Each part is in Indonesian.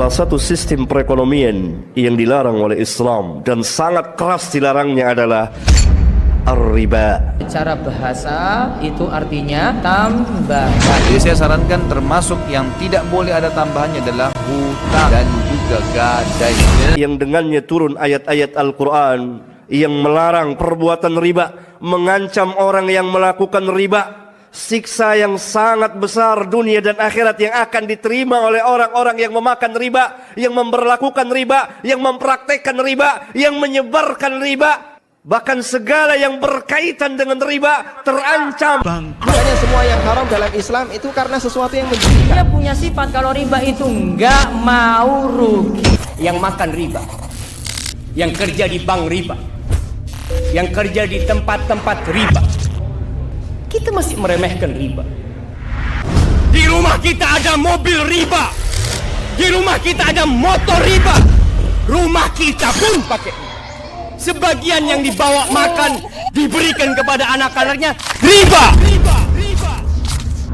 Salah satu sistem perekonomian yang dilarang oleh Islam dan sangat keras dilarangnya adalah ar-riba. Secara bahasa itu artinya tambahan. Jadi saya sarankan termasuk yang tidak boleh ada tambahannya adalah hutang dan juga gadai. Yang dengannya turun ayat-ayat Al-Quran yang melarang perbuatan riba, mengancam orang yang melakukan riba siksa yang sangat besar dunia dan akhirat yang akan diterima oleh orang-orang yang memakan riba, yang memperlakukan riba, yang mempraktekkan riba, yang menyebarkan riba. Bahkan segala yang berkaitan dengan riba terancam. Makanya semua yang haram dalam Islam itu karena sesuatu yang menjijikan. Dia punya sifat kalau riba itu nggak mau rugi. Yang makan riba, yang kerja di bank riba, yang kerja di tempat-tempat riba, kita masih meremehkan riba. Di rumah kita ada mobil riba, di rumah kita ada motor riba, rumah kita pun pakai riba. Sebagian yang dibawa makan diberikan kepada anak-anaknya riba.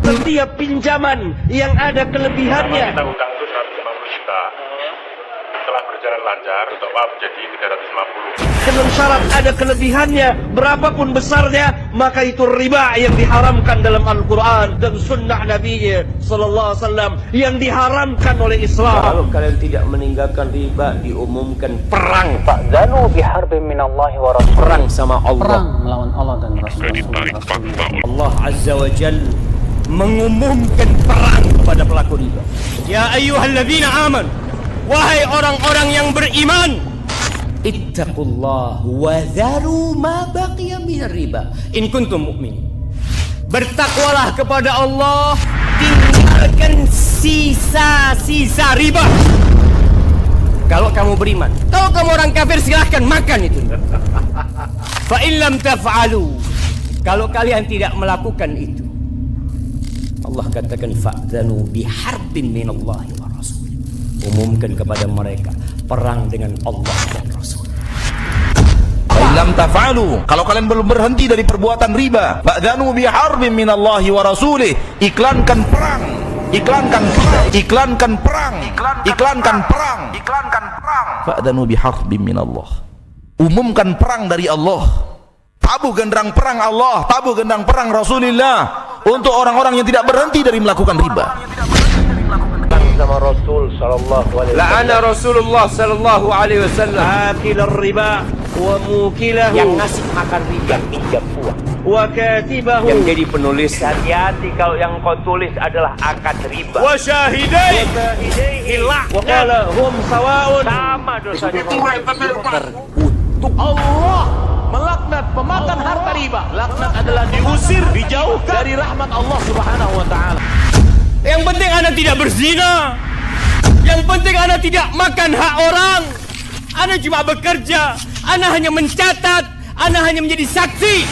Setiap pinjaman yang ada kelebihannya, Kita utang itu 150 juta. Setelah berjalan lancar, untuk maaf jadi 350. dengan syarat ada kelebihannya, berapapun besarnya, maka itu riba yang diharamkan dalam Al-Quran dan sunnah Nabi Sallallahu Alaihi Wasallam yang diharamkan oleh Islam. Kalau kalian tidak meninggalkan riba, diumumkan perang. Fa'zanu biharbin minallahi wa rasulih. Perang sama Allah. Perang melawan Allah dan Rasulullah. Ditarik fakta. Allah Azza wa Jal mengumumkan perang kepada pelaku riba. Ya ayyuhalladzina aman, wahai orang-orang yang beriman, ittaqullah wa dharu ma baqiya minar riba in kuntum mu'minin. Bertakwalah kepada Allah, tinggalkan sisa-sisa riba. Kalau kamu beriman, kalau kamu orang kafir silahkan makan itu. Fa in lam taf'alu, kalau kalian tidak melakukan itu, Allah katakan fa'dzanu biharbin minallahi wa rasul. Umumkan kepada mereka perang dengan Allah dan Rasul. Lam taf'alu, kalau kalian belum berhenti dari perbuatan riba, fa'dzanu biharbin minallahi wa rasulih, iklankan perang, iklankan perang, iklankan perang, iklankan perang, iklankan perang. Fa'dzanu biharbin minallah, umumkan perang dari Allah. Tabuh genderang perang Allah, tabuh genderang perang Rasulullah untuk orang-orang yang tidak berhenti dari melakukan riba. Sama Rasul sallallahu alaihi wasallam. La'ana Rasulullah sallallahu alaihi wasallam Akil riba wa mukilahu yang ngasih makan riba, yang pinjam uang, wa katibahu yang jadi penulis, Hati-hati kalau yang kau tulis adalah akad riba. wa syahidai hilah, wa qala hum sawa'un. Sama dosanya. terkutuk. Allah melaknat pemakan harta riba. Laknat adalah diusir, dijauhkan dari rahmat Allah Subhanahu wa taala. Yang penting Anda tidak berzina, yang penting Anda tidak makan hak orang. Anda cuma bekerja, Anda hanya mencatat, Anda hanya menjadi saksi.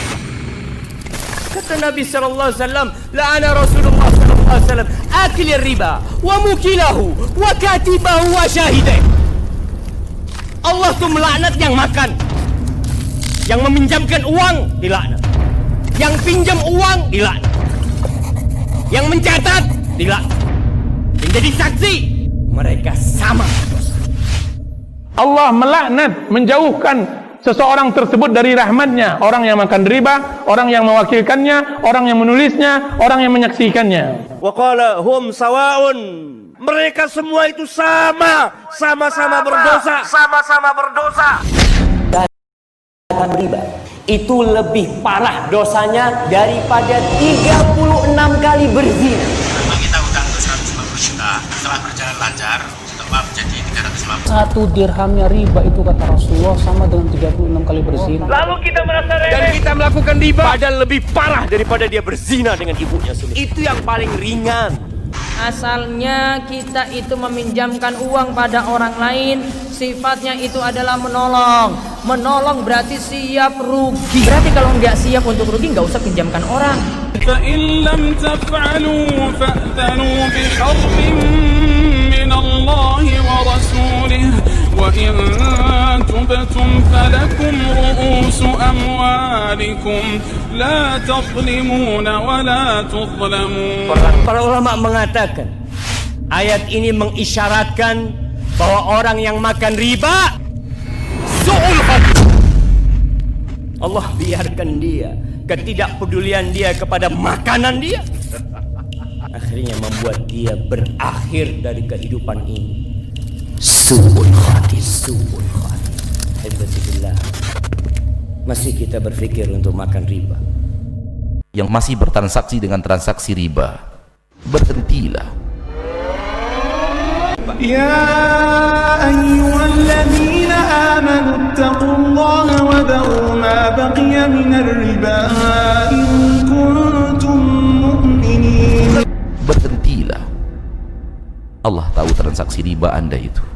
Kata Nabi sallallahu alaihi wasallam, la'ana Rasulullah sallallahu alaihi wasallam akil riba wa mukilahu wa katibahu wa syahidai. Allah tuh melaknat yang makan, yang meminjamkan uang dilaknat, yang pinjam uang dilaknat, yang mencatat dilaknat, yang jadi saksi mereka sama dosa. Allah melaknat, menjauhkan seseorang tersebut dari rahmatnya. Orang yang makan riba, orang yang mewakilkannya, orang yang menulisnya, orang yang menyaksikannya. Wa qala hum sawa'un. Mereka semua itu sama-sama berdosa, sama-sama berdosa. Makan riba itu lebih parah dosanya daripada 36 kali berzina. Kita utang itu 150 juta. Setelah berjalan lancar, untuk maaf jadi 350. Satu dirhamnya riba itu kata Rasulullah sama dengan 36 kali berzina. Lalu kita merasa remeh dan kita melakukan riba, padahal lebih parah daripada dia berzina dengan ibunya sendiri. Itu yang paling ringan. Asalnya kita itu meminjamkan uang pada orang lain, sifatnya itu adalah menolong. Menolong berarti siap rugi. Berarti kalau nggak siap untuk rugi nggak usah pinjamkan orang. فإن لم تفعلوا فأذنوا بحرب من الله ورسوله وإن تبتم فلكم رؤوس أموالكم لا تظلمون ولا تظلمون. Para ulama mengatakan ayat ini mengisyaratkan bahwa orang yang makan riba su'ul khatimah. Allah biarkan dia, ketidakpedulian dia kepada makanan dia akhirnya membuat dia berakhir dari kehidupan ini su'ul khatimah. Alhamdulillah, masih kita berpikir untuk makan riba. Yang masih bertransaksi dengan transaksi riba, berhentilah. يا أيها الذين آمنوا اتقوا الله وذروا ما بقي من الربا إن كنتم مؤمنين. Berhentilah. Allah tahu transaksi riba Anda itu.